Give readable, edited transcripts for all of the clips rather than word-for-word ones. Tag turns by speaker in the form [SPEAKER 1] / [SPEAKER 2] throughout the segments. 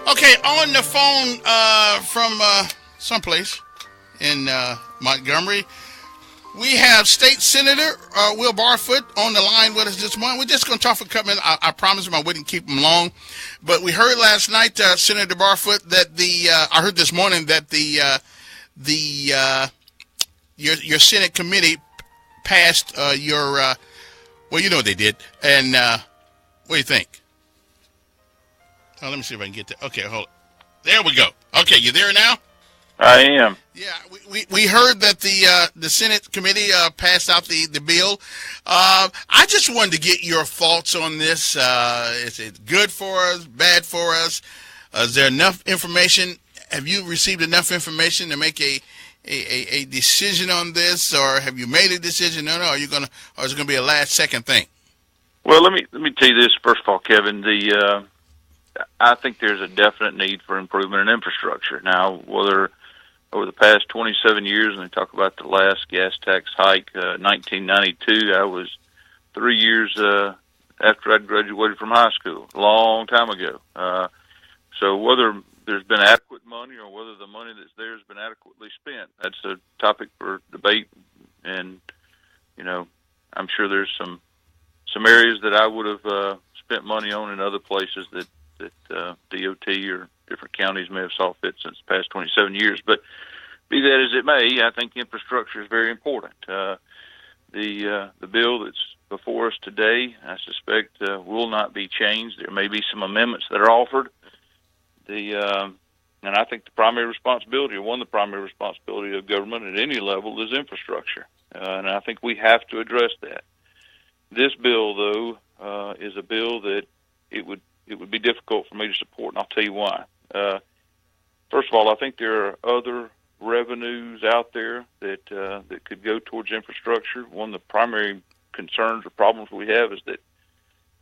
[SPEAKER 1] Okay, on the phone from someplace in Montgomery, we have State Senator Will Barfoot on the line with us this morning. We're just going to talk for a couple minutes. I promised him I wouldn't keep him long. But we heard last night, Senator Barfoot, that I heard this morning that your Senate committee passed your, well, you know what they did. And what do you think? Oh, let me see if I can get that. Okay, hold on. There we go. Okay, you there now?
[SPEAKER 2] I am.
[SPEAKER 1] Yeah, we heard that the Senate committee passed out the bill. I just wanted to get your thoughts on this. Is it good for us, bad for us? Is there enough information? Have you received enough information to make a decision on this, or have you made a decision? No, or is it gonna be a last second thing?
[SPEAKER 2] Well, let me tell you this first of all, Kevin. I think there's a definite need for improvement in infrastructure. Now, whether over the past 27 years, and they talk about the last gas tax hike, 1992, I was 3 years after I'd graduated from high school, a long time ago. So whether there's been adequate money or whether the money that's there has been adequately spent, that's a topic for debate. And, I'm sure there's some areas that I would have spent money on in other places that DOT or different counties may have saw fit since the past 27 years. But be that as it may, I think infrastructure is very important. The bill that's before us today, I suspect, will not be changed. There may be some amendments that are offered. And I think the primary responsibility, or one of the primary responsibility of government at any level, is infrastructure. And I think we have to address that. This bill, though, is a bill that it would be difficult for me to support, and I'll tell you why. First of all, I think there are other revenues out there that could go towards infrastructure. One of the primary concerns or problems we have is that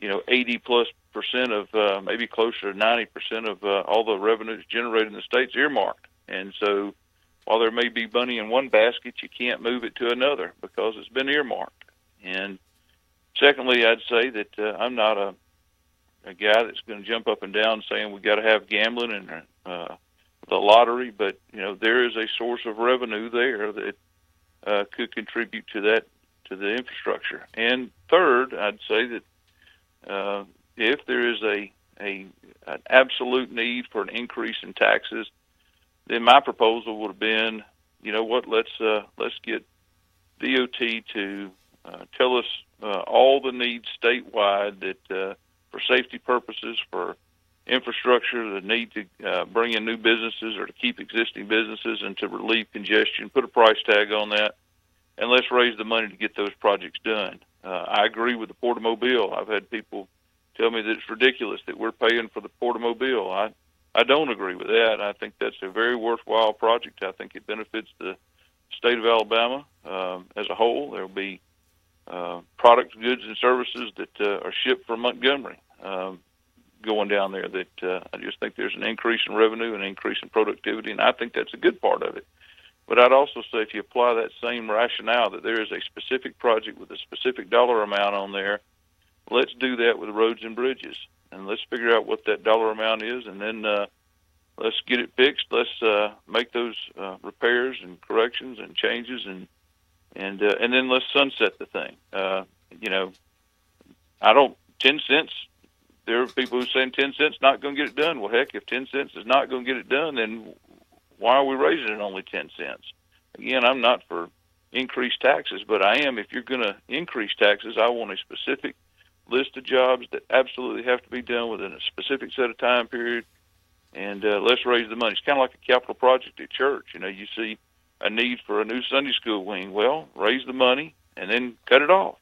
[SPEAKER 2] 80+% of maybe closer to 90% of all the revenues generated in the state's earmarked, and so while there may be money in one basket, you can't move it to another because it's been earmarked. And secondly, I'd say that I'm not a guy that's going to jump up and down saying we got to have gambling and the lottery, but there is a source of revenue there that could contribute to the infrastructure. And third, I'd say that if there is an absolute need for an increase in taxes, then my proposal would have been, let's get DOT to tell us all the needs statewide that for safety purposes, for infrastructure, the need to bring in new businesses or to keep existing businesses and to relieve congestion, put a price tag on that, and let's raise the money to get those projects done. I agree with the Port of Mobile. I've had people tell me that it's ridiculous that we're paying for the Port of Mobile. I don't agree with that. I think that's a very worthwhile project. I think it benefits the state of Alabama as a whole. There will be products, goods, and services that are shipped from Montgomery going down there that I just think there's an increase in revenue and an increase in productivity, and I think that's a good part of it. But I'd also say if you apply that same rationale that there is a specific project with a specific dollar amount on there, let's do that with roads and bridges. And let's figure out what that dollar amount is, and then let's get it fixed. Let's make those repairs and corrections and changes, and then let's sunset the thing. 10 cents, there are people who are saying 10 cents not going to get it done. Well, heck, if 10 cents is not going to get it done, then why are we raising it only 10 cents? Again, I'm not for increased taxes, but I am, if you're going to increase taxes, I want a specific list of jobs that absolutely have to be done within a specific set of time period, and let's raise the money. It's kind of like a capital project at church. You see a need for a new Sunday school wing. Well, raise the money and then cut it off.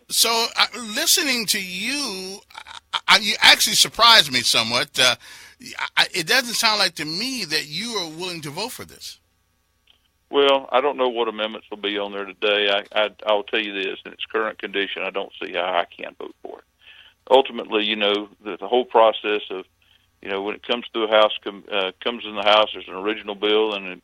[SPEAKER 1] So listening to you, you actually surprised me somewhat. It doesn't sound like to me that you are willing to vote for this.
[SPEAKER 2] Well, I don't know what amendments will be on there today. I'll tell you this, in its current condition, I don't see how I can vote for it. Ultimately, the whole process of, when it comes to a House, comes in the House, there's an original bill, and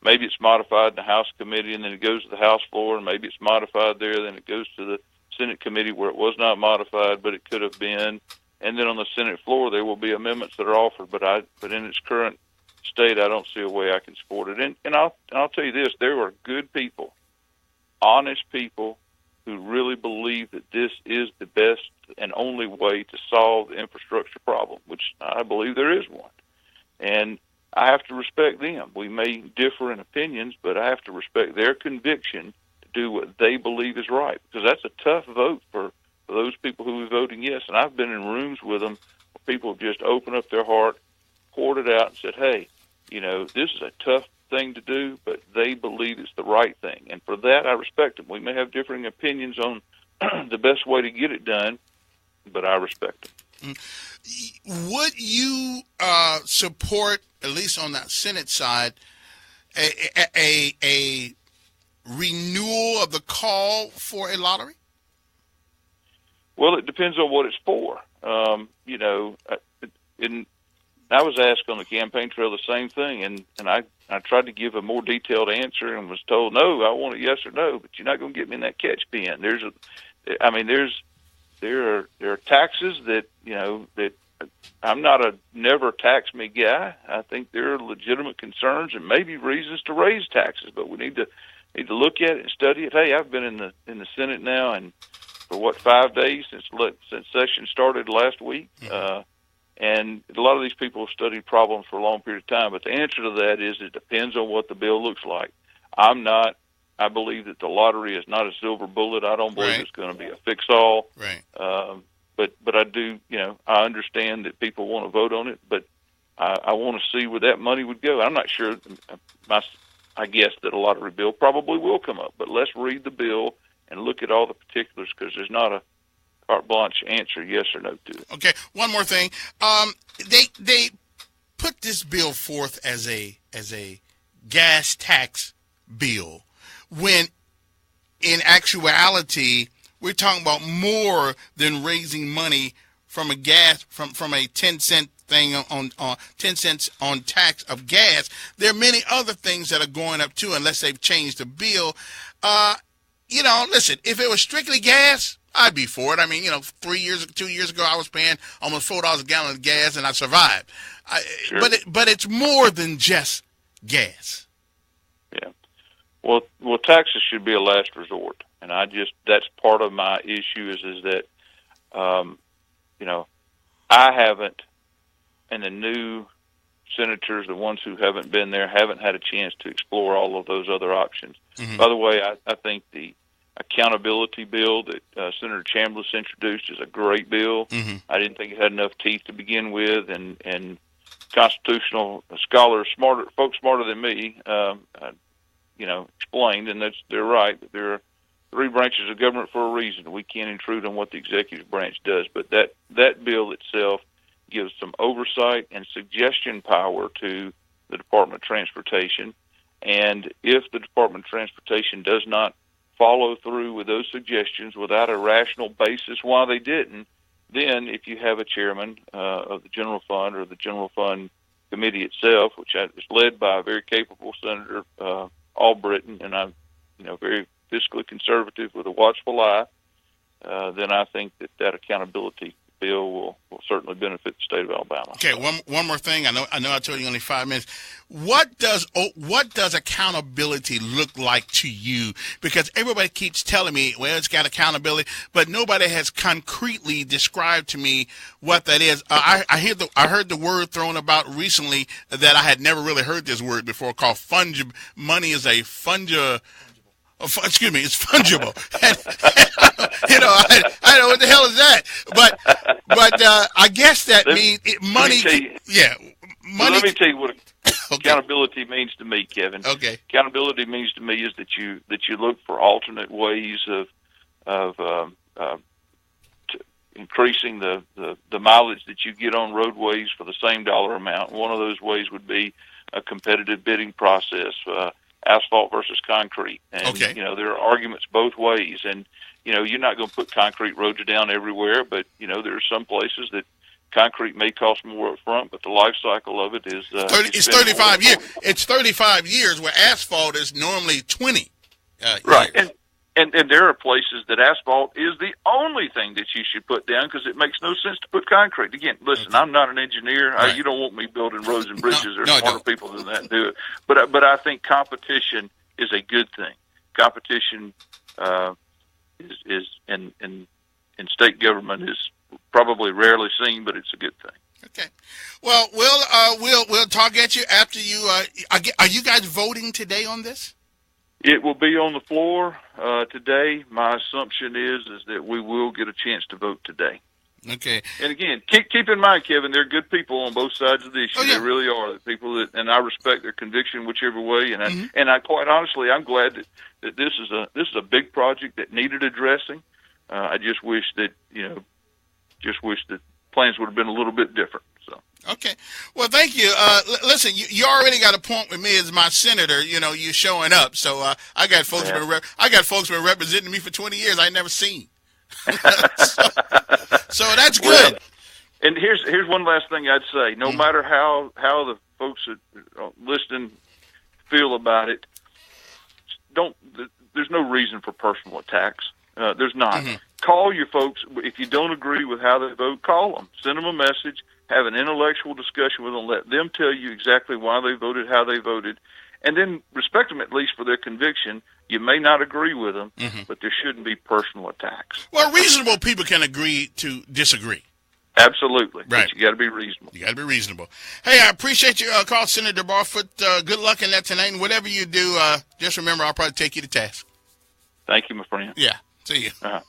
[SPEAKER 2] maybe it's modified in the House committee, and then it goes to the House floor, and maybe it's modified there, then it goes to the Senate committee where it was not modified, but it could have been. and then on the Senate floor there will be amendments that are offered. But in its current state, I don't see a way I can support it. And I'll tell you this: there are good people, honest people, who really believe that this is the best and only way to solve the infrastructure problem, which I believe there is one. And I have to respect them. We may differ in opinions, but I have to respect their conviction to do what they believe is right, because that's a tough vote for those people who are voting yes. And I've been in rooms with them where people have just opened up their heart, poured it out, and said, hey, this is a tough thing to do, but they believe it's the right thing. And for that, I respect them. We may have differing opinions on the best way to get it done, but I respect them.
[SPEAKER 1] Would you support, at least on that Senate side, a renewal of the call for a lottery?
[SPEAKER 2] Well, it depends on what it's for. I was asked on the campaign trail the same thing, and I tried to give a more detailed answer and was told, no, I want a yes or no, but you're not going to get me in that catch pen. There are taxes that I'm not a never tax me guy. I think there are legitimate concerns and maybe reasons to raise taxes, but we need to look at it and study it. Hey, I've been in the Senate now, and for 5 days since session started last week. And a lot of these people have studied problems for a long period of time, but the answer to that is it depends on what the bill looks like. I believe that the lottery is not a silver bullet. I don't believe it's going to be a fix-all.
[SPEAKER 1] Right.
[SPEAKER 2] But I do, I understand that people want to vote on it, but I want to see where that money would go. I'm not sure. I guess that a lottery bill probably will come up, but let's read the bill and look at all the particulars, because there's not a carte blanche answer, yes or no, to it.
[SPEAKER 1] Okay, one more thing. They put this bill forth as a gas tax bill, when in actuality we're talking about more than raising money from a gas from a 10-cent thing on 10 cents on tax of gas. There are many other things that are going up too, unless they've changed the bill. Listen, if it was strictly gas, I'd be for it. I mean, 2 years ago, I was paying almost $4 a gallon of gas, and I survived.
[SPEAKER 2] Sure.
[SPEAKER 1] But it's more than just gas.
[SPEAKER 2] Yeah. Well, taxes should be a last resort, and that's part of my issue is that, I haven't, and the new senators, the ones who haven't been there, haven't had a chance to explore all of those other options. Mm-hmm. By the way, I think the accountability bill that Senator Chambliss introduced is a great bill. Mm-hmm. I didn't think it had enough teeth to begin with, and constitutional scholars, folks smarter than me, explained, and they're right, that there are three branches of government for a reason. We can't intrude on what the executive branch does, but that bill itself gives some oversight and suggestion power to the Department of Transportation. And if the Department of Transportation does not follow through with those suggestions without a rational basis why they didn't, then if you have a chairman of the General Fund or the General Fund Committee itself, which is led by a very capable Senator Albritton, and I'm very fiscally conservative with a watchful eye, then I think that accountability bill will certainly benefit the state of Alabama.
[SPEAKER 1] Okay, one more thing. I know I told you only 5 minutes. What does accountability look like to you? Because everybody keeps telling me, well, it's got accountability, but nobody has concretely described to me what that is. I heard the word thrown about recently that I had never really heard this word before, called fungible. Money is a fungible. It's fungible. I don't know what the hell is that, but I guess that means money. Money.
[SPEAKER 2] Let me tell you what accountability means to me, Kevin.
[SPEAKER 1] Okay.
[SPEAKER 2] Accountability means to me is that you look for alternate ways of increasing the mileage that you get on roadways for the same dollar amount. One of those ways would be a competitive bidding process. Asphalt versus concrete. And,
[SPEAKER 1] okay.
[SPEAKER 2] There are arguments both ways. And, you're not going to put concrete roads down everywhere, but, there are some places that concrete may cost more up front, but the life cycle of it is...
[SPEAKER 1] it's 35 years. It's 35 years where asphalt is normally 20
[SPEAKER 2] Right.
[SPEAKER 1] years.
[SPEAKER 2] And there are places that asphalt is the only thing that you should put down because it makes no sense to put concrete. Again, listen, I'm not an engineer.
[SPEAKER 1] Right.
[SPEAKER 2] You don't want me building roads and bridges. There's
[SPEAKER 1] no,
[SPEAKER 2] smarter people than that do it. But I think competition is a good thing. Competition is in state government is probably rarely seen, but it's a good thing.
[SPEAKER 1] Okay. Well, we'll talk at you after you. Are you guys voting today on this?
[SPEAKER 2] It will be on the floor today. My assumption is that we will get a chance to vote today.
[SPEAKER 1] Okay.
[SPEAKER 2] And again, keep in mind, Kevin, there are good people on both sides of the issue.
[SPEAKER 1] Oh, yeah.
[SPEAKER 2] There really are. The people that, and I respect their conviction whichever way. And I quite honestly, I'm glad that this is a big project that needed addressing. I just wish that plans would have been a little bit different. So.
[SPEAKER 1] Okay. Well, thank you. Listen, you already got a point with me as my senator. You know, you showing up. So I got folks been representing me for 20 years. I never seen. so that's good.
[SPEAKER 2] Well, and here's one last thing I'd say. No matter how the folks that listening feel about it, there's no reason for personal attacks. There's not. Call your folks. If you don't agree with how they vote, call them. Send them a message. Have an intellectual discussion with them. Let them tell you exactly why they voted, how they voted, and then respect them at least for their conviction. You may not agree with them, but there shouldn't be personal attacks.
[SPEAKER 1] Well, reasonable people can agree to disagree.
[SPEAKER 2] Absolutely.
[SPEAKER 1] Right.
[SPEAKER 2] But you got to be reasonable.
[SPEAKER 1] You got to be reasonable. Hey, I appreciate your call, Senator Barfoot. Good luck in that tonight. And whatever you do, just remember I'll probably take you to task.
[SPEAKER 2] Thank you, my friend.
[SPEAKER 1] Yeah. See you.
[SPEAKER 2] Bye.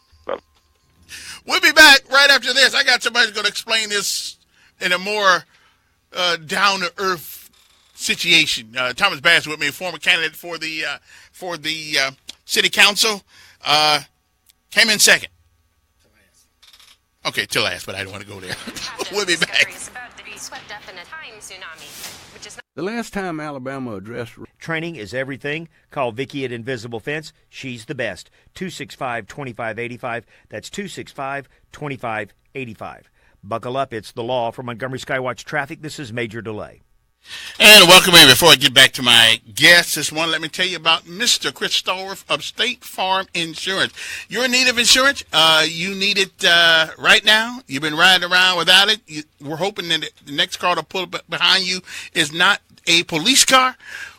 [SPEAKER 1] We'll be back right after this. I got somebody who's going to explain this in a more down-to-earth situation. Thomas Bass with me, former candidate for the city council. Came in second. Okay, till last, but I don't want to go there. We'll be back.
[SPEAKER 3] The last time Alabama addressed
[SPEAKER 4] training is everything. Call Vicki at Invisible Fence. She's the best. 265-2585. That's 265-2585. Buckle up. It's the law. For Montgomery Skywatch Traffic, this is Major Delay.
[SPEAKER 1] And welcome in. Before I get back to my guest this morning, let me tell you about Mr. Chris Stallworth of State Farm Insurance. You're in need of insurance. You need it right now. You've been riding around without it. We're hoping that the next car to pull behind you is not a police car.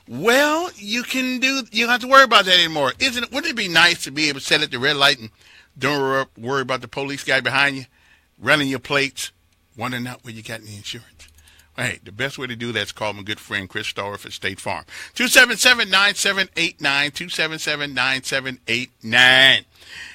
[SPEAKER 1] Well, you don't have to worry about that anymore. Wouldn't it be nice to be able to sit at the red light and don't worry about the police guy behind you, running your plates, wondering out where you got any insurance? Hey, the best way to do that is call my good friend Chris Stallworth at State Farm. 277-9789, 277-9789.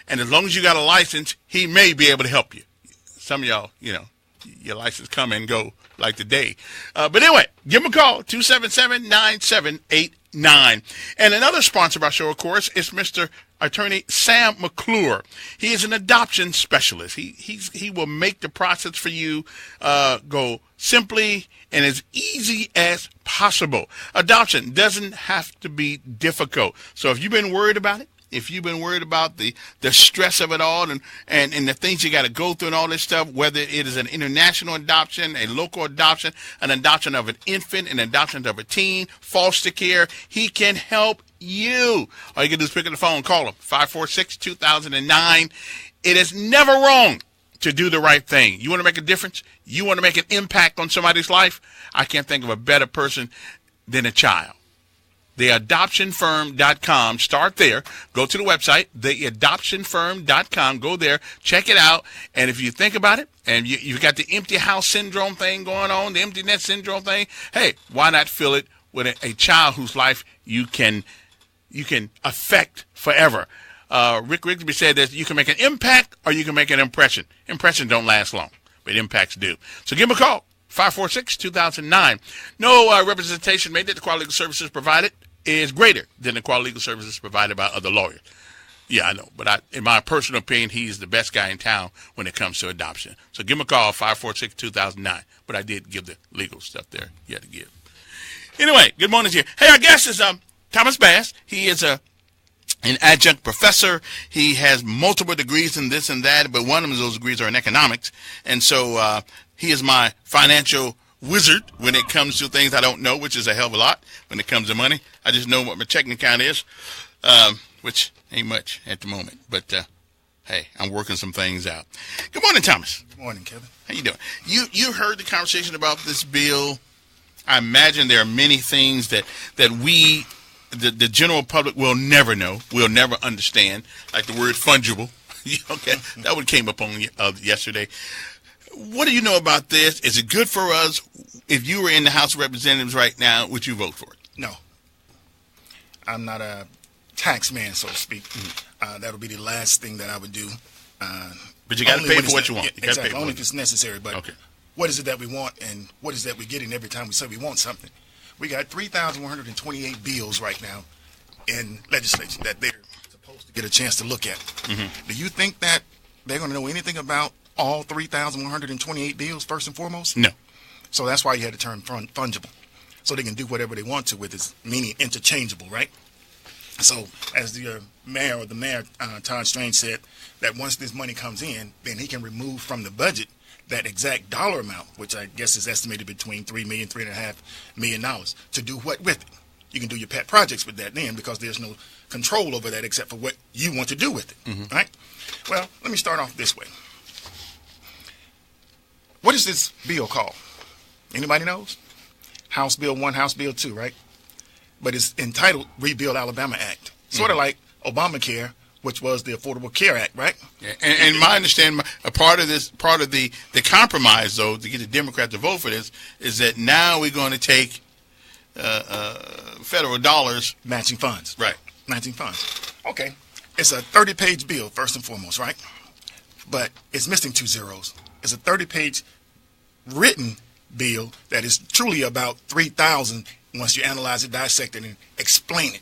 [SPEAKER 1] And as long as you got a license, he may be able to help you. Some of y'all, your license come and go like today. But anyway, give him a call, 277-9789. And another sponsor of our show, of course, is Mr. Attorney Sam McClure. He is an adoption specialist. He will make the process for you go simply and as easy as possible. Adoption doesn't have to be difficult. So if you've been worried about it, if you've been worried about the stress of it all and the things you got to go through and all this stuff, whether it is an international adoption, a local adoption, an adoption of an infant, an adoption of a teen, foster care, he can help you. All you can do is pick up the phone and call him, 546-2009. It is never wrong to do the right thing. You want to make a difference? You want to make an impact on somebody's life? I can't think of a better person than a child. TheAdoptionFirm.com. Start there. Go to the website, TheAdoptionFirm.com. Go there, check it out. And if you think about it, and you've got the empty house syndrome thing going on, the empty net syndrome thing, hey, why not fill it with a child whose life you can affect forever? Rick Rigsby said that you can make an impact or you can make an impression. Impressions don't last long, but impacts do. So give him a call, 546-2009. No representation made that the quality legal services provided is greater than the quality legal services provided by other lawyers. Yeah, I know, but in my personal opinion, he's the best guy in town when it comes to adoption. So give him a call, 546-2009. But I did give the legal stuff there you had to give. Anyway, good morning to you. Hey, our guest is Thomas Bass. He is an adjunct professor. He has multiple degrees in this and that, but one of those degrees are in economics. And so he is my financial wizard when it comes to things I don't know, which is a hell of a lot when it comes to money. I just know what my checking account is. which ain't much at the moment. But hey, I'm working some things out. Good morning, Thomas.
[SPEAKER 5] Good morning, Kevin.
[SPEAKER 1] How you doing? You heard the conversation about this bill. I imagine there are many things that we, the general public, will never know, will never understand, like the word fungible. Okay, that one came up on yesterday. What do you know about this? Is it good for us? If you were in the House of Representatives right now, would you vote for it?
[SPEAKER 5] No. I'm not a tax man, so to speak. That would be the last thing that I would do.
[SPEAKER 1] But you got to pay for what you want.
[SPEAKER 5] Yeah, exactly, only if it's necessary. But
[SPEAKER 1] okay.
[SPEAKER 5] What is it that we want, and what is that we're getting every time we say we want something? We got 3,128 bills right now in legislation that they're supposed to get a chance to look at. Do you think that they're going to know anything about all 3,128 bills, first and foremost?
[SPEAKER 1] No.
[SPEAKER 5] So that's why you had the term fungible. So they can do whatever they want to with it, meaning interchangeable, right? So as the mayor, Todd Strange, said, that once this money comes in, then he can remove from the budget that exact dollar amount, which I guess is estimated between $3 million, $3.5 million, to do what with it? You can do your pet projects with that then, because there's no control over that except for what you want to do with it, right? Well, let me start off this way. What is this bill called? Anybody knows? House Bill 1, House Bill 2, right? But it's entitled Rebuild Alabama Act. Sort of like Obamacare, which was the Affordable Care Act, right?
[SPEAKER 1] Yeah. And my understanding, a part of the compromise, though, to get the Democrats to vote for this, is that now we're going to take federal dollars.
[SPEAKER 5] Matching funds.
[SPEAKER 1] Right.
[SPEAKER 5] Matching funds. Okay. It's a 30-page bill, first and foremost, right? But it's missing 2 zeros. It's a 30-page written bill that is truly about 3,000 once you analyze it, dissect it, and explain it.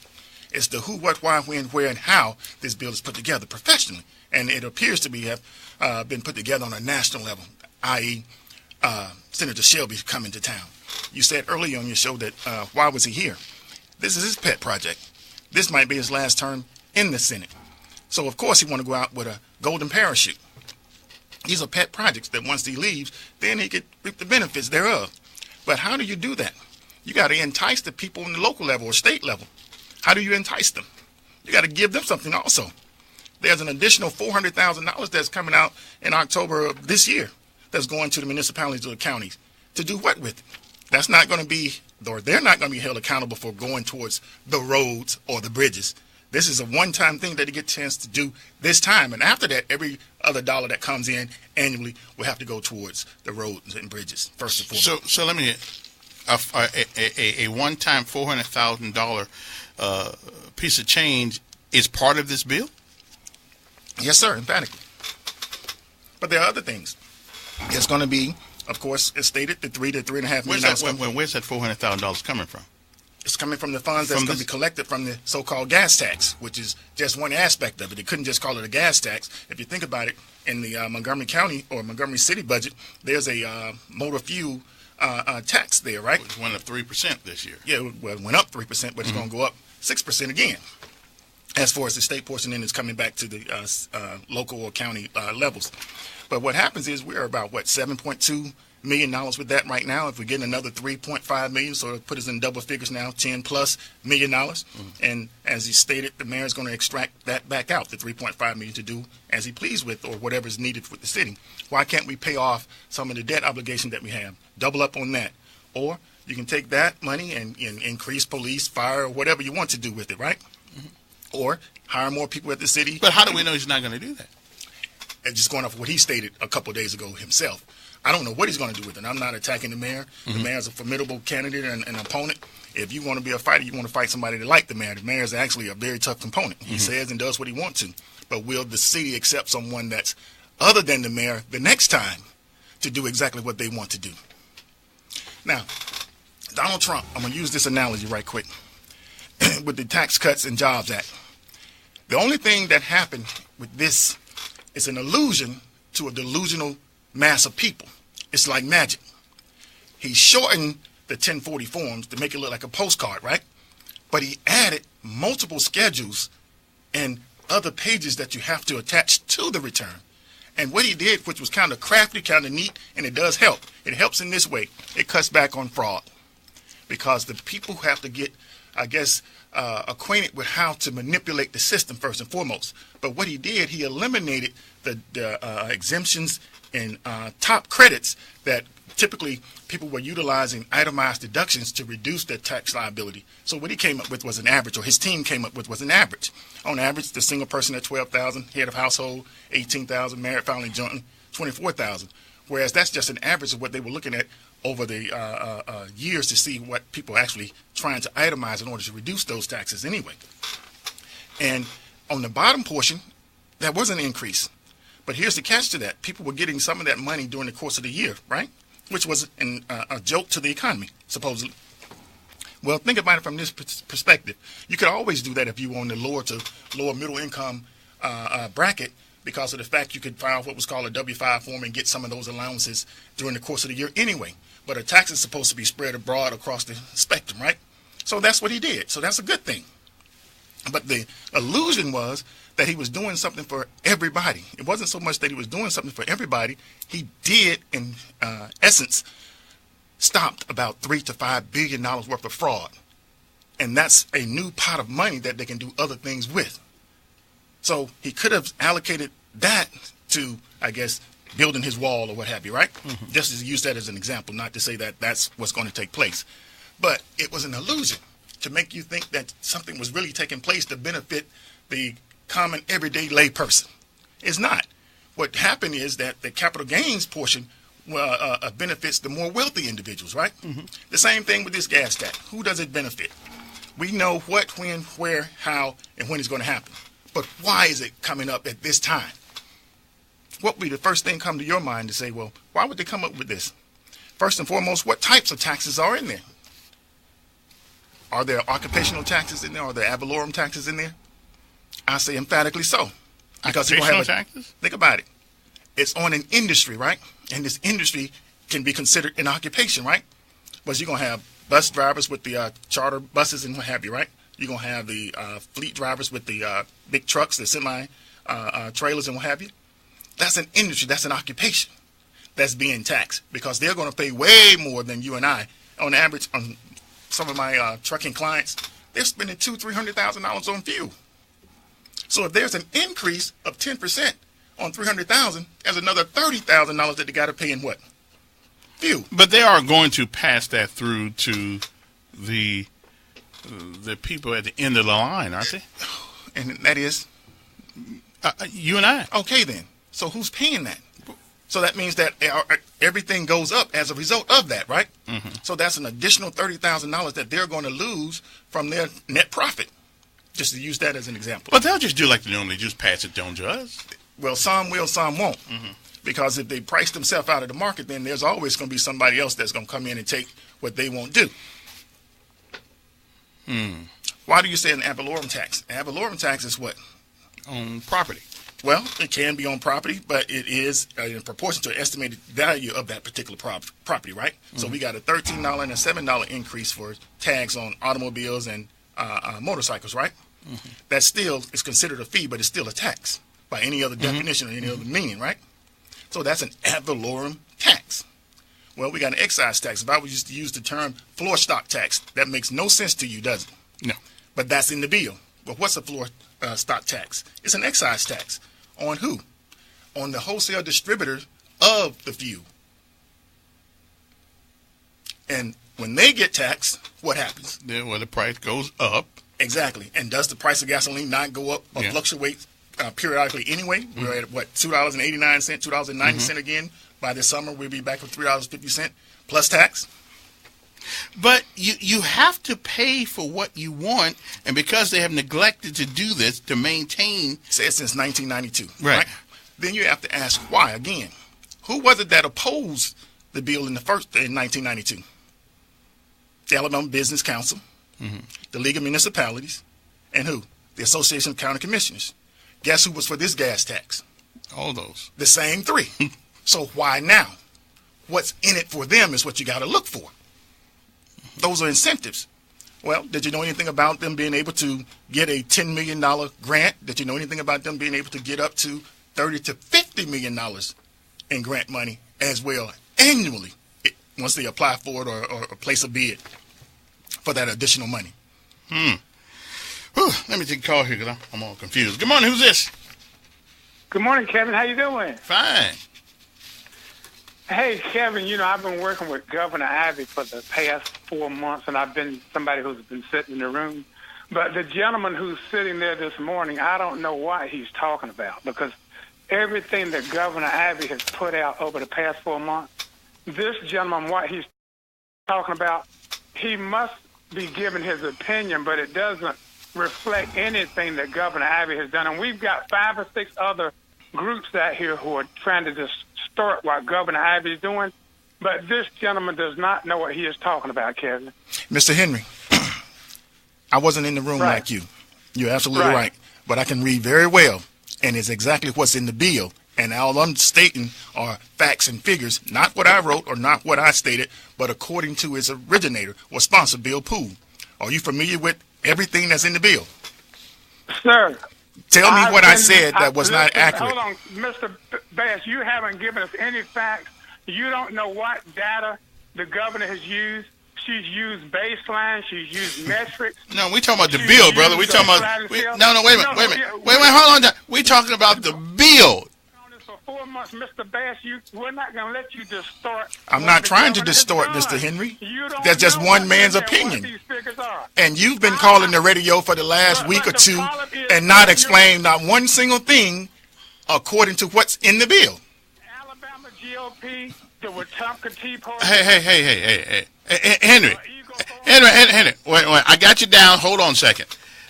[SPEAKER 5] It's the who, what, why, when, where, and how this bill is put together professionally. And it appears to have been put together on a national level, i.e. Senator Shelby coming to town. You said earlier on your show that why was he here? This is his pet project. This might be his last term in the Senate. So, of course, he want to go out with a golden parachute. These are pet projects that once he leaves, then he could reap the benefits thereof. But how do you do that? You got to entice the people in the local level or state level. How do you entice them? You got to give them something also. There's an additional $400,000 that's coming out in October of this year that's going to the municipalities or the counties. To do what with it? That's not going to be, or they're not going to be held accountable for going towards the roads or the bridges. This is a one-time thing that they get a chance to do this time. And after that, every other dollar that comes in annually will have to go towards the roads and bridges, first and foremost.
[SPEAKER 1] So let me, a one-time $400,000 piece of change is part of this bill?
[SPEAKER 5] Yes, sir, emphatically. But there are other things. It's going to be, of course, as stated, the $3 to $3.5 million.
[SPEAKER 1] Where's that $400,000 coming from?
[SPEAKER 5] It's coming from the funds that's going to be collected from the so-called gas tax, which is just one aspect of it. They couldn't just call it a gas tax. If you think about it, in the Montgomery County or Montgomery City budget, there's a motor fuel tax there, right?
[SPEAKER 1] It went up 3% this year.
[SPEAKER 5] Yeah, well, it went up 3%, but it's going to go up 6% again. As far as the state portion, then it's coming back to the local or county levels. But what happens is we're about, $7.2 million with that right now. If we're getting another 3.5 million, so it put us in double figures now, $10+ million. And as he stated, the mayor is going to extract that back out, the 3.5 million, to do as he pleased with or whatever is needed with the city. Why can't we pay off some of the debt obligation that we have? Double up on that. Or you can take that money and increase police, fire, or whatever you want to do with it, right? Or hire more people at the city.
[SPEAKER 1] But how do we know he's not going to do that?
[SPEAKER 5] And just going off what he stated a couple of days ago himself. I don't know what he's going to do with it. I'm not attacking the mayor. The mayor's a formidable candidate and an opponent. If you want to be a fighter, you want to fight somebody that like the mayor. The mayor is actually a very tough component. He says and does what he wants to. But will the city accept someone that's other than the mayor the next time to do exactly what they want to do? Now, Donald Trump, I'm going to use this analogy right quick, with the Tax Cuts and Jobs Act. The only thing that happened with this is an allusion to a delusional mass of people. It's like magic. He shortened the 1040 forms to make it look like a postcard, right? But he added multiple schedules and other pages that you have to attach to the return. And what he did, which was kind of crafty, kind of neat, and it does help. It helps in this way. It cuts back on fraud. Because the people who have to get I guess, acquainted with how to manipulate the system first and foremost. But what he did, he eliminated the exemptions and top credits that typically people were utilizing itemized deductions to reduce their tax liability. So what he came up with was an average, or his team came up with was an average. On average, the single person at $12,000, head of household $18,000, married filing jointly $24,000. Whereas that's just an average of what they were looking at over the years to see what people are actually trying to itemize in order to reduce those taxes anyway. And on the bottom portion, there was an increase. But here's the catch to that. People were getting some of that money during the course of the year, right? Which was a jolt to the economy, supposedly. Well, think about it from this perspective. You could always do that if you were on the lower to lower middle income bracket, because of the fact you could file what was called a W-5 form and get some of those allowances during the course of the year anyway. But a tax is supposed to be spread abroad across the spectrum, right? So that's what he did. So that's a good thing. But the illusion was that he was doing something for everybody. It wasn't so much that he was doing something for everybody. He did, in essence, stopped about $3 to $5 billion worth of fraud. And that's a new pot of money that they can do other things with. So he could have allocated that to, I guess, building his wall or what have you, right? Mm-hmm. Just to use that as an example, not to say that that's what's going to take place. But it was an illusion to make you think that something was really taking place to benefit the common everyday lay person. It's not. What happened is that the capital gains portion benefits the more wealthy individuals, right? Mm-hmm. The same thing with this gas tax. Who does it benefit? We know what, when, where, how, and when it's going to happen. But why is it coming up at this time? What would be the first thing come to your mind to say, well, why would they come up with this? First and foremost, what types of taxes are in there? Are there occupational taxes in there? Are there ad valorem taxes in there? I say emphatically so. Because
[SPEAKER 1] occupational taxes?
[SPEAKER 5] Think about it. It's on an industry, right? And this industry can be considered an occupation, right? But you're going to have bus drivers with the charter buses and what have you, right? You're going to have the fleet drivers with the big trucks, the semi trailers and what have you. That's an industry. That's an occupation that's being taxed, because they're going to pay way more than you and I. On average, on some of my trucking clients, they're spending $200,000-$300,000 on fuel. So if there's an increase of 10% on $300,000, there's another $30,000 that they got to pay in what? Fuel.
[SPEAKER 1] But they are going to pass that through to the people at the end of the line, aren't they?
[SPEAKER 5] And that is?
[SPEAKER 1] You and I.
[SPEAKER 5] Okay, then. So who's paying that? So that means that everything goes up as a result of that, right? Mm-hmm. So that's an additional $30,000 that they're going to lose from their net profit, just to use that as an example.
[SPEAKER 1] But they'll just do like they normally just pass it on to us.
[SPEAKER 5] Well, some will, some won't. Mm-hmm. Because if they price themselves out of the market, then there's always going to be somebody else that's going to come in and take what they won't do. Why do you say an ad valorem tax? Ad valorem tax is what?
[SPEAKER 1] On property.
[SPEAKER 5] Well, it can be on property, but it is in proportion to the estimated value of that particular property, right? Mm-hmm. So we got a $13 and a $7 increase for tags on automobiles and motorcycles, right? Mm-hmm. That still is considered a fee, but it's still a tax by any other definition or any other meaning, right? So that's an ad valorem tax. Well, we got an excise tax. If I was just to use the term floor stock tax, that makes no sense to you, does it?
[SPEAKER 1] No.
[SPEAKER 5] But that's in the bill. But what's a floor stock tax? It's an excise tax. On who? On the wholesale distributor of the fuel. And when they get taxed, what happens?
[SPEAKER 1] Then, well, the price goes up.
[SPEAKER 5] Exactly. And does the price of gasoline not go up or fluctuate periodically anyway? Mm-hmm. We're at, what, $2.89, $2.90 again. By this summer, we'll be back with $3.50 plus tax.
[SPEAKER 1] But you have to pay for what you want, and because they have neglected to do this to maintain...
[SPEAKER 5] Said since 1992.
[SPEAKER 1] Right.
[SPEAKER 5] Then you have to ask why again. Who was it that opposed the bill in 1992? The Alabama Business Council, the League of Municipalities, and who? The Association of County Commissioners. Guess who was for this gas tax?
[SPEAKER 1] All those.
[SPEAKER 5] The same three. So why now? What's in it for them is what you got to look for. Those are incentives. Well, did you know anything about them being able to get a $10 million grant? Did you know anything about them being able to get up to $30 to $50 million in grant money as well annually once they apply for it or place a bid for that additional money?
[SPEAKER 1] Whew, let me take a call here because I'm all confused. Good morning. Who's this?
[SPEAKER 6] Good morning, Kevin. How you doing?
[SPEAKER 1] Fine.
[SPEAKER 6] Hey, Kevin, I've been working with Governor Ivey for the past 4 months, and I've been somebody who's been sitting in the room. But the gentleman who's sitting there this morning, I don't know what he's talking about, because everything that Governor Ivey has put out over the past 4 months, this gentleman, what he's talking about, he must be giving his opinion, but it doesn't reflect anything that Governor Ivey has done. And we've got 5 or 6 other groups out here who are trying to distort what Governor Ivey is doing. But this gentleman does not know what he is talking about, Kevin.
[SPEAKER 5] Mr. Henry, I wasn't in the room like you. You're absolutely right. But I can read very well, and it's exactly what's in the bill. And all I'm stating are facts and figures, not what I wrote or not what I stated, but according to its originator or sponsor, Bill Poole. Are you familiar with everything that's in the bill?
[SPEAKER 6] Sir.
[SPEAKER 5] Tell me what I said that was not accurate.
[SPEAKER 6] Hold on, Mr. Bass, you haven't given us any facts. You don't know what data the governor has used. She's used baseline. She's used metrics.
[SPEAKER 1] No, we talking about the bill, brother. We talking about. Wait a minute. Wait, hold on. We talking about the bill.
[SPEAKER 6] For 4 months, Mr. Bass, we're not going to let you distort.
[SPEAKER 5] I'm not trying to distort, Mr. Henry. That's just one man's opinion. And you've been calling the radio for the last week or two and not explained not one single thing according to what's in the bill.
[SPEAKER 6] Alabama GOP, the Wetumpka Tea Party.
[SPEAKER 1] Hey, Henry. Wait, I got you down. Hold on a second.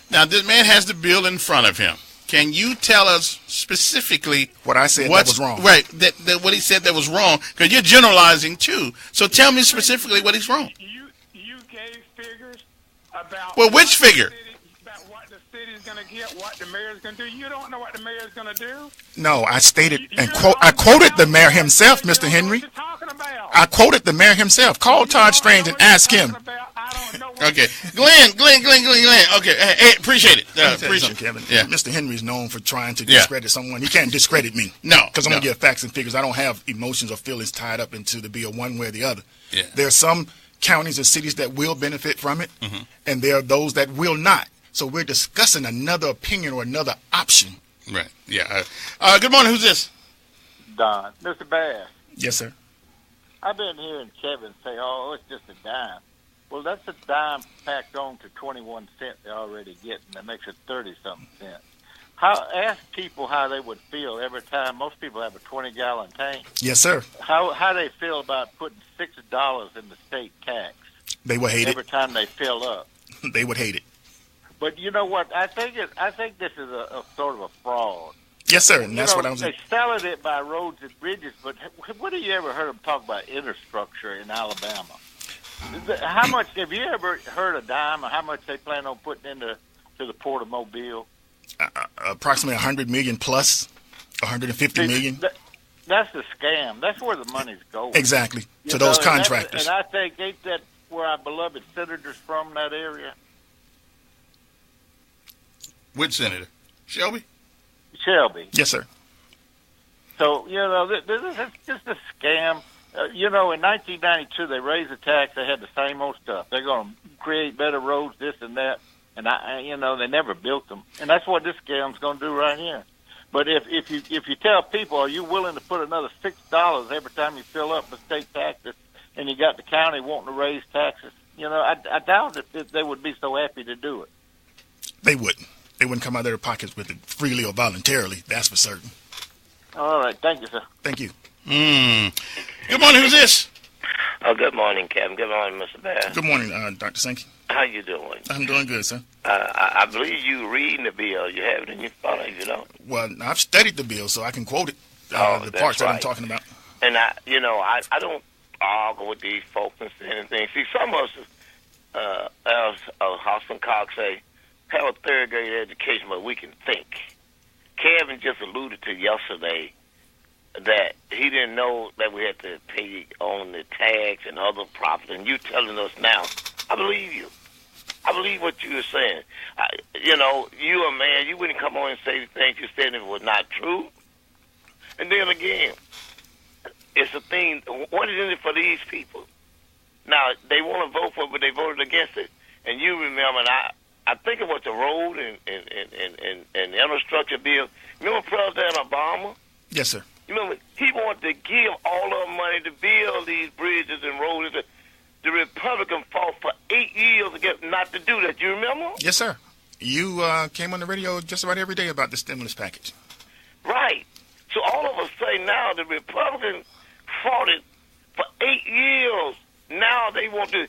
[SPEAKER 1] Now, this man has the bill in front of him. Can you tell us specifically
[SPEAKER 5] what I said that was wrong?
[SPEAKER 1] Right, that what he said that was wrong, because you're generalizing too. So tell me specifically what he's wrong.
[SPEAKER 6] You gave figures about.
[SPEAKER 1] Well, which figure?
[SPEAKER 6] About what the city's going to get, what the mayor's going to do. You don't know what the mayor's going to do.
[SPEAKER 5] No, I stated and I quoted the mayor himself, Mr. Henry. I quoted the mayor himself. Call Todd Strange and ask him.
[SPEAKER 1] Okay, Glenn. Okay, hey, appreciate it. Appreciate it,
[SPEAKER 5] Kevin.
[SPEAKER 1] Yeah.
[SPEAKER 5] Mr. Henry is known for trying to discredit someone. He can't discredit me.
[SPEAKER 1] No,
[SPEAKER 5] because I'm gonna give facts and figures. I don't have emotions or feelings tied up into the bill one way or the other.
[SPEAKER 1] Yeah.
[SPEAKER 5] There are some counties and cities that will benefit from it, and there are those that will not. So we're discussing another opinion or another option.
[SPEAKER 1] Right. Yeah. Good morning. Who's this?
[SPEAKER 7] Don. Mr. Bass.
[SPEAKER 5] Yes, sir.
[SPEAKER 7] I've been hearing Kevin say, "Oh, it's just a dime." Well, that's a dime packed on to 21 cents they're already getting. That makes it 30-something cents. Ask people how they would feel every time. Most people have a 20-gallon tank.
[SPEAKER 5] Yes, sir.
[SPEAKER 7] How they feel about putting $6 in the state tax.
[SPEAKER 5] They would hate
[SPEAKER 7] every time they fill up.
[SPEAKER 5] They would hate it.
[SPEAKER 7] But you know what? I think this is a sort of a fraud.
[SPEAKER 5] Yes, sir. And that's what I was.
[SPEAKER 7] They selling it by roads and bridges, but when have you ever heard them talk about infrastructure in Alabama? How much have you ever heard a dime, or how much they plan on putting into the Port of Mobile?
[SPEAKER 5] Approximately 100 million plus, 150 million.
[SPEAKER 7] That's the scam. That's where the money's going.
[SPEAKER 5] Exactly, to those contractors.
[SPEAKER 7] And I think ain't that where our beloved senator's from, that area?
[SPEAKER 1] Which senator? Shelby?
[SPEAKER 5] Yes, sir.
[SPEAKER 7] So, this is just a scam. In 1992, they raised the tax. They had the same old stuff. They're going to create better roads, this and that. And, they never built them. And that's what this scam's going to do right here. But if you tell people, are you willing to put another $6 every time you fill up the state taxes, and you got the county wanting to raise taxes, I doubt that they would be so happy to do it.
[SPEAKER 5] They wouldn't. They wouldn't come out of their pockets with it freely or voluntarily. That's for certain.
[SPEAKER 7] All right. Thank you, sir.
[SPEAKER 5] Thank you.
[SPEAKER 1] Good morning. Who's this?
[SPEAKER 8] Oh, good morning, Kevin. Good morning, Mr. Bass.
[SPEAKER 5] Good morning, Dr. Sankey.
[SPEAKER 8] How you doing?
[SPEAKER 5] I'm doing good, sir.
[SPEAKER 8] I believe you reading the bill. You have it in your phone, you don't?
[SPEAKER 5] Well, I've studied the bill, so I can quote it. The parts that I'm talking about.
[SPEAKER 8] And I don't argue with these folks and say anything. See, some of us, as Austin Cox say, have a third grade education, but we can think. Kevin just alluded to yesterday that he didn't know that we had to pay on the tax and other profits, and you telling us now, I believe you. I believe what you were saying. You a man, you wouldn't come on and say the things you said if it was not true. And then again, it's a thing, what is in it for these people? Now, they want to vote for it, but they voted against it. And you remember, and I think it was the road and the infrastructure bill. Remember President Obama?
[SPEAKER 5] Yes, sir.
[SPEAKER 8] You remember he wanted to give all of money to build these bridges and roads. The Republican fought for 8 years to get not to do that. You remember?
[SPEAKER 5] Yes, sir. You came on the radio just about every day about the stimulus package.
[SPEAKER 8] Right. So all of us say now the Republicans fought it for 8 years. Now they want to.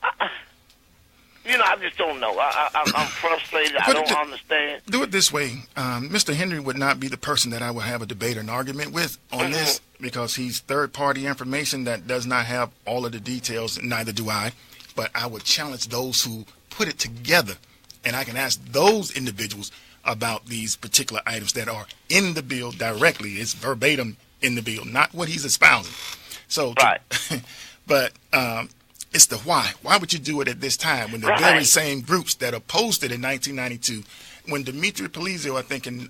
[SPEAKER 8] I just don't know. I'm frustrated. I don't understand.
[SPEAKER 5] Do it this way. Mr. Henry would not be the person that I would have a debate or an argument with on this because he's third-party information that does not have all of the details, and neither do I. But I would challenge those who put it together, and I can ask those individuals about these particular items that are in the bill directly. It's verbatim in the bill, not what he's espousing. So,
[SPEAKER 8] right.
[SPEAKER 5] But it's the why. Why would you do it at this time when the very same groups that opposed it in 1992, when Dimitri Polizio, I think in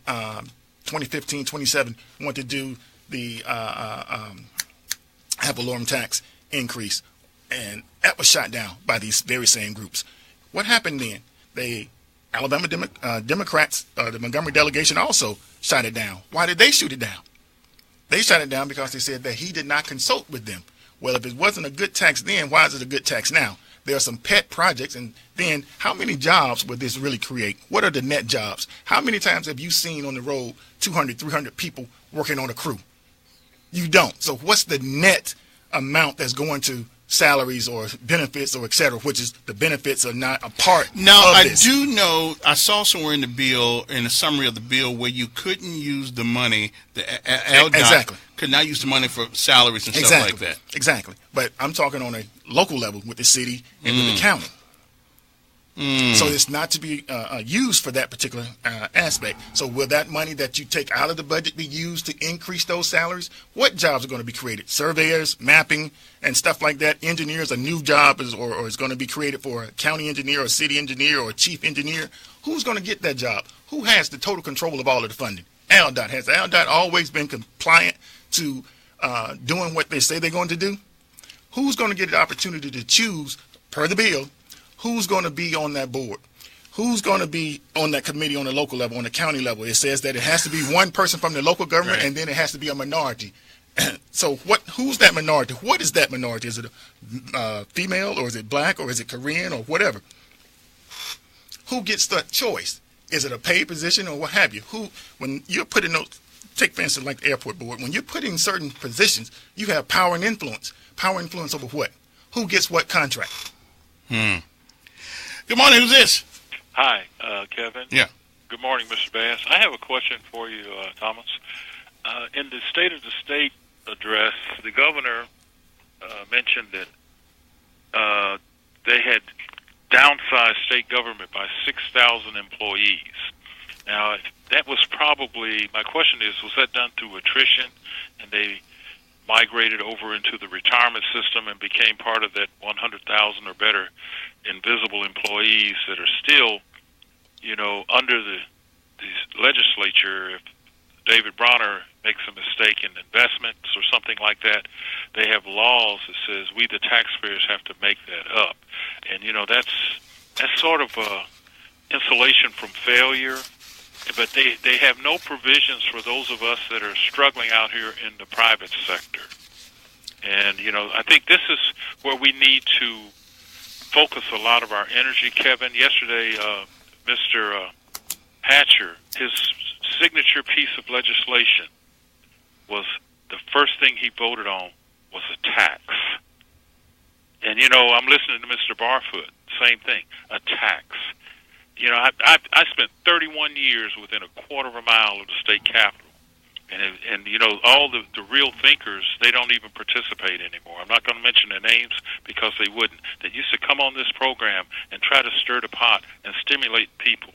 [SPEAKER 5] 2015, 27, wanted to do the ad valorem tax increase, and that was shot down by these very same groups. What happened then? The Alabama Democrats, the Montgomery delegation also shot it down. Why did they shoot it down? They shot it down because they said that he did not consult with them. Well, if it wasn't a good tax then, why is it a good tax now? There are some pet projects, and then how many jobs would this really create? What are the net jobs? How many times have you seen on the road 200, 300 people working on a crew? You don't. So what's the net amount that's going to salaries or benefits or et cetera, which is the benefits are not a part of this?
[SPEAKER 1] I do know, I saw somewhere in the bill, in the summary of the bill, where you couldn't use the money, the LDOT could not use the money for salaries and stuff like that.
[SPEAKER 5] Exactly. But I'm talking on a local level with the city and with the county. So it's not to be used for that particular aspect. So will that money that you take out of the budget be used to increase those salaries? What jobs are going to be created? Surveyors, mapping, and stuff like that. Engineers, a new job or is going to be created for a county engineer or city engineer or a chief engineer. Who's going to get that job? Who has the total control of all of the funding? LDOT. Has LDOT always been compliant to doing what they say they're going to do? Who's going to get the opportunity to choose, per the bill, who's going to be on that board? Who's going to be on that committee on the local level, on the county level? It says that it has to be one person from the local government, and then it has to be a minority. So who's that minority? What is that minority? Is it a female, or is it black, or is it Korean, or whatever? Who gets that choice? Is it a paid position or what have you? When you're putting those, take for instance like the airport board, when you're putting certain positions, you have power and influence. Power and influence over what? Who gets what contract?
[SPEAKER 1] Good morning. Who's this?
[SPEAKER 9] Hi, Kevin.
[SPEAKER 1] Yeah.
[SPEAKER 9] Good morning, Mr. Bass. I have a question for you, Thomas. In the State of the State address, the governor mentioned that they had downsized state government by 6,000 employees. Now, that was probably, my question is, was that done through attrition and they migrated over into the retirement system and became part of that 100,000 or better invisible employees that are still, under the legislature? If David Bronner makes a mistake in investments or something like that, they have laws that says we, the taxpayers, have to make that up. And, that's sort of insulation from failure. But they have no provisions for those of us that are struggling out here in the private sector. And, I think this is where we need to focus a lot of our energy, Kevin. Yesterday, Mr. Hatcher, his signature piece of legislation was the first thing he voted on was a tax. And, I'm listening to Mr. Barfoot, same thing, a tax. I spent 31 years within a quarter of a mile of the state capitol. And all the real thinkers, they don't even participate anymore. I'm not going to mention their names because they wouldn't. They used to come on this program and try to stir the pot and stimulate people.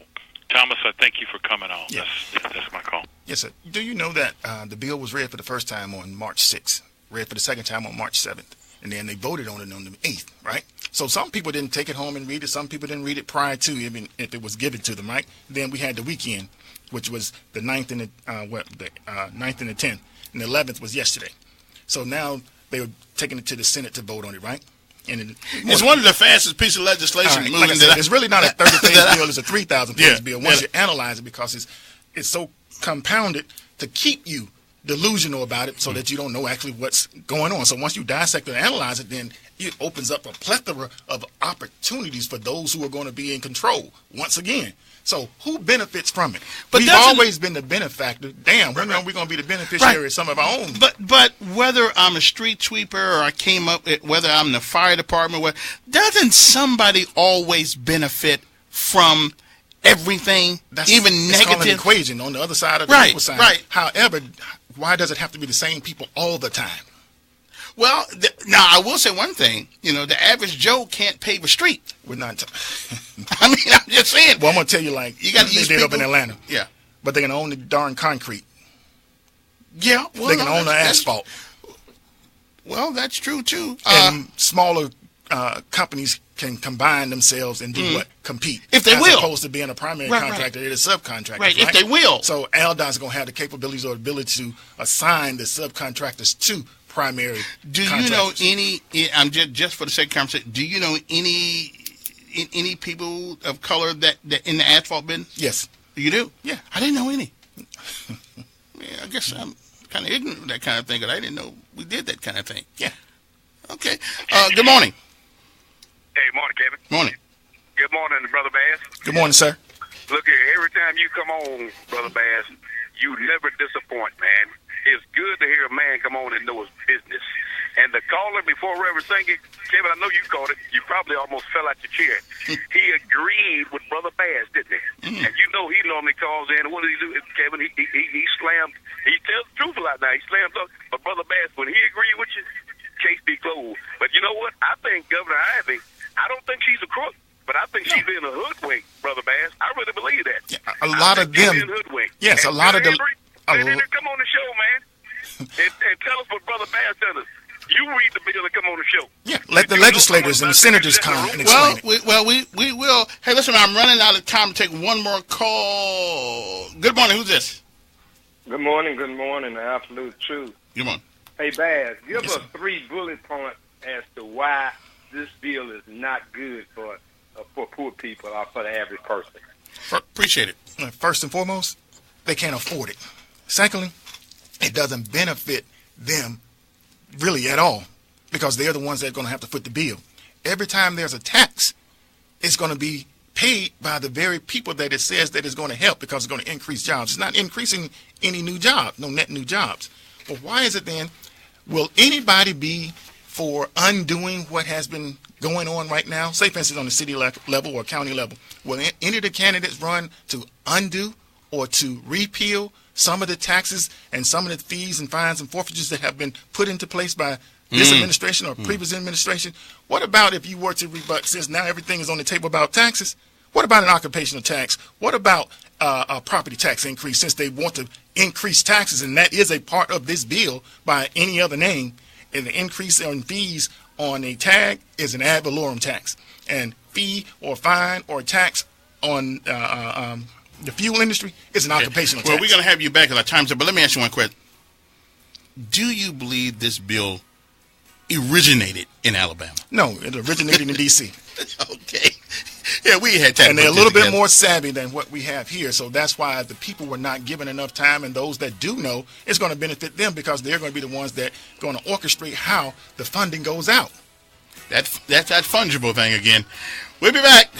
[SPEAKER 9] Thomas, I thank you for coming on.
[SPEAKER 5] Yes.
[SPEAKER 9] That's my call.
[SPEAKER 5] Yes, sir. Do you know that the bill was read for the first time on March 6th, read for the second time on March 7th, and then they voted on it on the 8th, right? So some people didn't take it home and read it. Some people didn't read it prior to, even if it was given to them, right? Then we had the weekend, which was the 9th and the 9th and the 10th, and the 11th was yesterday. So now they were taking it to the Senate to vote on it, right? And
[SPEAKER 1] it's one of the fastest pieces of legislation moving.
[SPEAKER 5] Like I said, it's really not a 30-page bill; it's a 3,000-page bill. Once you analyze it, because it's so compounded to keep you delusional about it, so that you don't know actually what's going on. So once you dissect and analyze it, then it opens up a plethora of opportunities for those who are going to be in control once again. So who benefits from it? But we've always been the benefactor. Damn, when are we going to be the beneficiary of some of our own?
[SPEAKER 1] But whether I'm a street sweeper or I came up, whether I'm the fire department, doesn't somebody always benefit from everything, even negative?
[SPEAKER 5] It's called an equation on the other side of the equal sign. Right. However, why does it have to be the same people all the time?
[SPEAKER 1] Well, now I will say one thing. The average Joe can't pave a street.
[SPEAKER 5] We're not.
[SPEAKER 1] I mean, I'm just saying.
[SPEAKER 5] Well, I'm gonna tell you, like
[SPEAKER 1] you got to use people
[SPEAKER 5] up in Atlanta.
[SPEAKER 1] Yeah,
[SPEAKER 5] but they can own the darn concrete.
[SPEAKER 1] Yeah, well,
[SPEAKER 5] they can own the asphalt.
[SPEAKER 1] Well, that's true too.
[SPEAKER 5] And smaller companies can combine themselves and do what? Compete.
[SPEAKER 1] If they
[SPEAKER 5] will. As opposed to being a primary contractor, they're a subcontractor.
[SPEAKER 1] Right, if they will.
[SPEAKER 5] So ALDOT's going to have the capabilities or ability to assign the subcontractors to primary contractors.
[SPEAKER 1] You know any, I'm just for the sake of conversation, do you know any people of color that in the asphalt business?
[SPEAKER 5] Yes.
[SPEAKER 1] You do?
[SPEAKER 5] Yeah.
[SPEAKER 1] I didn't know any. Yeah, I guess I'm kind of ignorant of that kind of thing, because I didn't know we did that kind of thing.
[SPEAKER 5] Yeah.
[SPEAKER 1] Okay. Good morning.
[SPEAKER 10] Hey, morning, Kevin.
[SPEAKER 1] Morning.
[SPEAKER 10] Good morning, Brother Bass.
[SPEAKER 5] Good morning, sir.
[SPEAKER 10] Look here, every time you come on, Brother Bass, you never disappoint, man. It's good to hear a man come on and know his business. And the caller before Reverend Singing, Kevin, I know you caught it. You probably almost fell out your chair. He agreed with Brother Bass, didn't he? And you know he normally calls in. What did he do, Kevin? He slammed. He tells the truth a lot now. He slammed up. But Brother Bass, when he agreed with you, case be closed. But you know what? I think Governor Ivey, I don't think she's a crook, but I think she's being a hoodwink, Brother Bass. I really believe that.
[SPEAKER 5] Yeah, a lot of them. Yes,
[SPEAKER 10] and
[SPEAKER 5] a lot of them.
[SPEAKER 10] Come on the show, man, and tell us what Brother Bass tells us. You read the bill and come on the show.
[SPEAKER 5] Yeah, let the legislators and the senators come and explain
[SPEAKER 1] it. We will. Hey, listen, I'm running out of time to take one more call. Good morning. Who's this?
[SPEAKER 11] Good morning. The absolute truth.
[SPEAKER 1] Good morning.
[SPEAKER 11] Hey, Bass, give us 3 bullet points as to why this bill is not good for poor people or for the average person.
[SPEAKER 1] Appreciate it.
[SPEAKER 5] First and foremost, they can't afford it. Secondly, it doesn't benefit them really at all, because they're the ones that are going to have to foot the bill. Every time there's a tax, it's going to be paid by the very people that it says that it's going to help, because it's going to increase jobs. It's not increasing any new jobs, no net new jobs. Well, why is it then? Will anybody be for undoing what has been going on right now? Say, for instance, on the city level or county level. Will any of the candidates run to undo or to repeal some of the taxes and some of the fees and fines and forfeitures that have been put into place by this administration or previous administration? What about if you were to rebut, since now everything is on the table about taxes, what about an occupational tax? What about a property tax increase, since they want to increase taxes, and that is a part of this bill by any other name, and the increase in fees on a tag is an ad valorem tax, and fee or fine or tax on the fuel industry is an occupational tax.
[SPEAKER 1] Well, we're going to have you back at our time's up, but let me ask you one question. Do you believe this bill originated in Alabama?
[SPEAKER 5] No, it originated in D.C.
[SPEAKER 1] Okay. Yeah, we had time.
[SPEAKER 5] And they're a little bit more savvy than what we have here, so that's why the people were not given enough time, and those that do know, it's going to benefit them, because they're going to be the ones that are going to orchestrate how the funding goes out.
[SPEAKER 1] That's that fungible thing again. We'll be back.